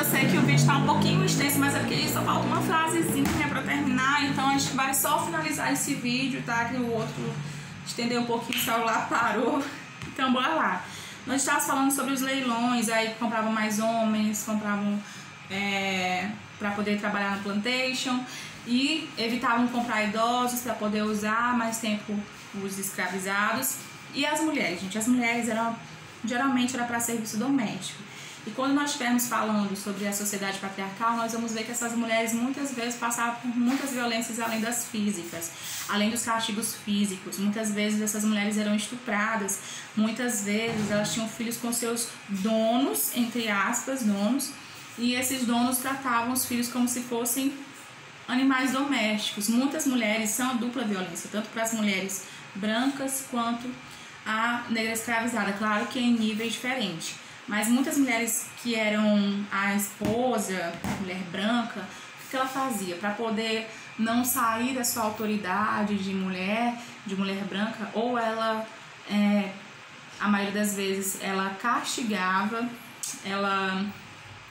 eu sei que o vídeo tá um pouquinho extenso, mas é porque só falta uma frasezinha pra terminar, então a gente vai só finalizar esse vídeo, tá? Que o outro estendeu um pouquinho, o celular parou. Então bora lá. Nós estávamos falando sobre os leilões, aí compravam mais homens, compravam para poder trabalhar no plantation e evitavam comprar idosos para poder usar mais tempo os escravizados. E as mulheres, gente, as mulheres geralmente era para serviço doméstico. E quando nós estivermos falando sobre a sociedade patriarcal, nós vamos ver que essas mulheres muitas vezes passavam por muitas violências além das físicas, além dos castigos físicos. Muitas vezes essas mulheres eram estupradas, muitas vezes elas tinham filhos com seus donos, entre aspas, donos, e esses donos tratavam os filhos como se fossem animais domésticos. Muitas mulheres são a dupla violência, tanto para as mulheres brancas quanto a negra escravizada, claro que em níveis diferentes. Mas muitas mulheres que eram a esposa, a mulher branca, o que ela fazia? Para poder não sair da sua autoridade de mulher branca, ou ela, a maioria das vezes, ela castigava, ela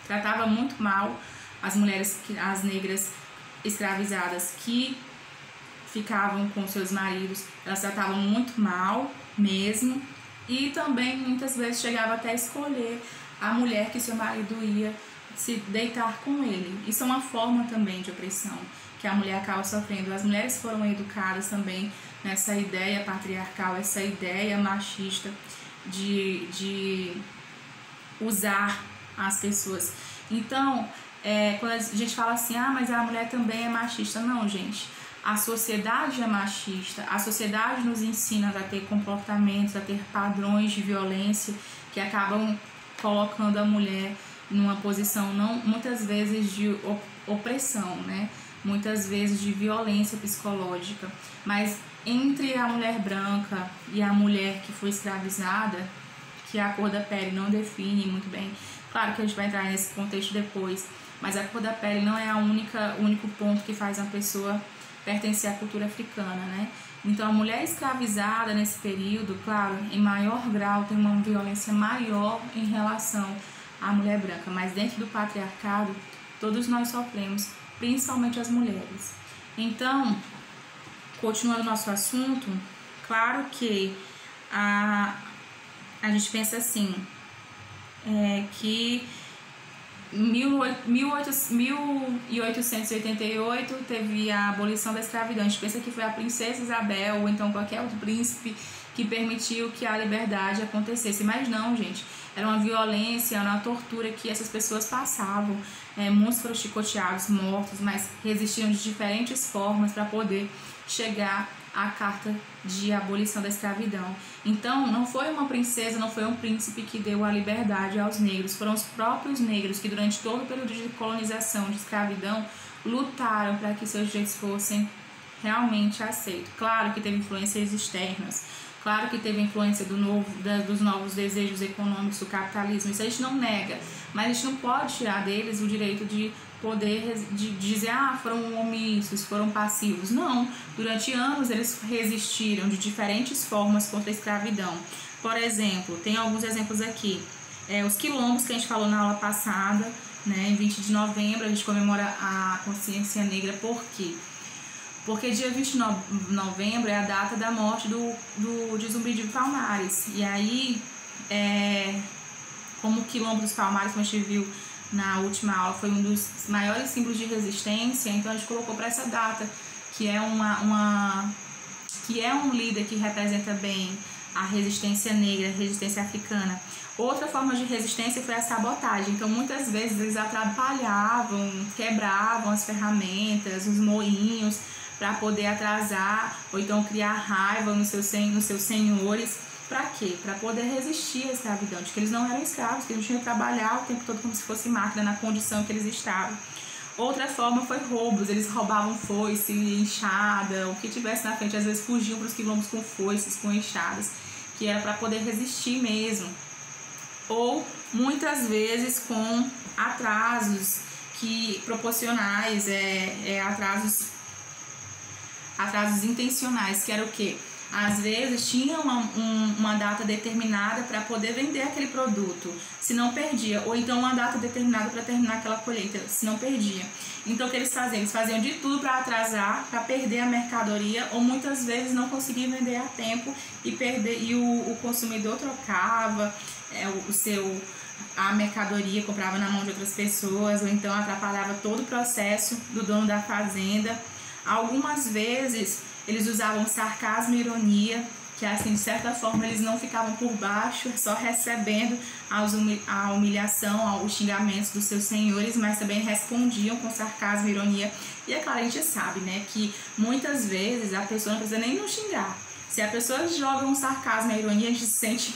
tratava muito mal as mulheres, as negras escravizadas que ficavam com seus maridos, elas tratavam muito mal mesmo. E também muitas vezes chegava até a escolher a mulher que seu marido ia se deitar com ele. Isso é uma forma também de opressão que a mulher acaba sofrendo. As mulheres foram educadas também nessa ideia patriarcal, essa ideia machista de usar as pessoas. Então, quando a gente fala assim, mas a mulher também é machista. Não, gente. A sociedade é machista, a sociedade nos ensina a ter comportamentos, a ter padrões de violência que acabam colocando a mulher numa posição muitas vezes de opressão, né? Muitas vezes de violência psicológica. Mas entre a mulher branca e a mulher que foi escravizada, que a cor da pele não define muito bem, claro que a gente vai entrar nesse contexto depois, mas a cor da pele não é o único ponto que faz uma pessoa pertencer à cultura africana, né? Então a mulher escravizada nesse período, claro, em maior grau tem uma violência maior em relação à mulher branca, mas dentro do patriarcado todos nós sofremos, principalmente as mulheres. Então, continuando o nosso assunto, claro que a gente pensa assim, que 1888 teve a abolição da escravidão. A gente pensa que foi a princesa Isabel ou então qualquer outro príncipe que permitiu que a liberdade acontecesse, mas não, gente, era uma violência, era uma tortura que essas pessoas passavam. Muitos foram chicoteados, mortos, mas resistiram de diferentes formas para poder chegar à carta de abolição da escravidão. Então, não foi uma princesa, não foi um príncipe que deu a liberdade aos negros, foram os próprios negros que durante todo o período de colonização, de escravidão, lutaram para que seus direitos fossem realmente aceitos. Claro que teve influências externas, claro que teve influência dos novos desejos econômicos do capitalismo, isso a gente não nega, mas a gente não pode tirar deles o direito de poder dizer, foram omissos, foram passivos. Não, durante anos eles resistiram de diferentes formas contra a escravidão. Por exemplo, tem alguns exemplos aqui, os quilombos que a gente falou na aula passada, né, em 20 de novembro a gente comemora a consciência negra. Por quê? Porque dia 20 de novembro é a data da morte de Zumbi de Palmares. E aí, como o Quilombo dos Palmares, como a gente viu na última aula, foi um dos maiores símbolos de resistência, então a gente colocou para essa data, que é um líder que representa bem a resistência negra, a resistência africana. Outra forma de resistência foi a sabotagem. Então, muitas vezes eles atrapalhavam, quebravam as ferramentas, os moinhos, para poder atrasar ou então criar raiva nos seus senhores. Para quê? Para poder resistir à escravidão, de que eles não eram escravos, que eles tinham que trabalhar o tempo todo como se fosse máquina na condição que eles estavam. Outra forma foi roubos, eles roubavam foice, enxada, o que tivesse na frente, às vezes fugiam para os quilombos com foices, com enxadas, que era para poder resistir mesmo. Ou muitas vezes com atrasos proporcionais, atrasos intencionais, que era o quê? às vezes tinha uma data determinada para poder vender aquele produto, se não perdia, ou então uma data determinada para terminar aquela colheita, se não perdia. Então o que eles faziam? Eles faziam de tudo para atrasar, para perder a mercadoria, ou muitas vezes não conseguiam vender a tempo e o consumidor trocava a mercadoria, comprava na mão de outras pessoas, ou então atrapalhava todo o processo do dono da fazenda. Algumas vezes eles usavam sarcasmo e ironia, que assim, de certa forma, eles não ficavam por baixo, só recebendo a humilhação, os xingamentos dos seus senhores, mas também respondiam com sarcasmo e ironia. E é claro, a gente sabe, né, que muitas vezes a pessoa não precisa nem nos xingar. Se a pessoa joga um sarcasmo e ironia, a gente se sente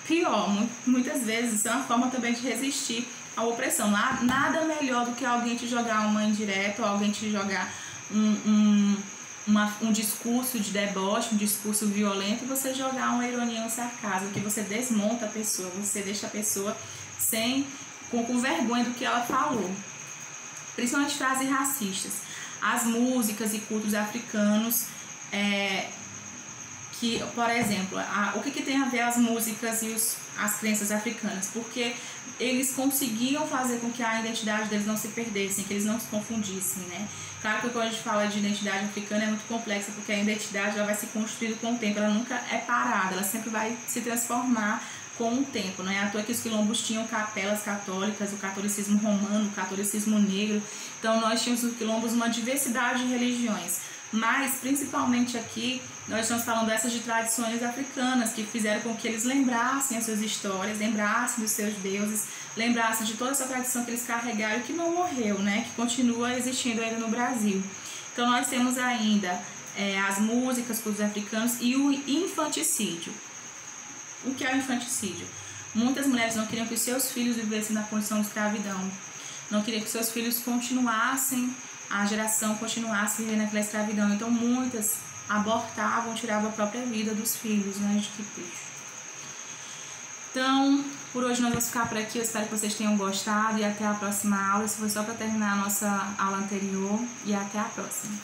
pior. Muitas vezes isso é uma forma também de resistir à opressão. Nada melhor do que alguém te jogar uma indireta, ou alguém te jogar um discurso de deboche, um discurso violento, e você jogar uma ironia, um sarcasmo, que você desmonta a pessoa, você deixa a pessoa com vergonha do que ela falou. Principalmente frases racistas. As músicas e cultos africanos, que, por exemplo, o que tem a ver as músicas e as crenças africanas? Porque eles conseguiam fazer com que a identidade deles não se perdessem, que eles não se confundissem, né? Claro que quando a gente fala de identidade africana é muito complexa, porque a identidade ela vai se construindo com o tempo, ela nunca é parada, ela sempre vai se transformar com o tempo. Não é à toa que os quilombos tinham capelas católicas, o catolicismo romano, o catolicismo negro. Então nós tínhamos nos quilombos uma diversidade de religiões. Mas, principalmente aqui, nós estamos falando dessas de tradições africanas que fizeram com que eles lembrassem as suas histórias, lembrassem dos seus deuses, lembrassem de toda essa tradição que eles carregaram e que não morreu, né? Que continua existindo ainda no Brasil. Então, nós temos ainda as músicas para os africanos e o infanticídio. O que é o infanticídio? Muitas mulheres não queriam que os seus filhos vivessem na condição de escravidão, não queriam que seus filhos a geração continuasse vivendo aquela escravidão. Então muitas abortavam, tiravam a própria vida dos filhos, né? De que triste. Então, por hoje nós vamos ficar por aqui. Eu espero que vocês tenham gostado e até a próxima aula. Isso foi só para terminar a nossa aula anterior e até a próxima.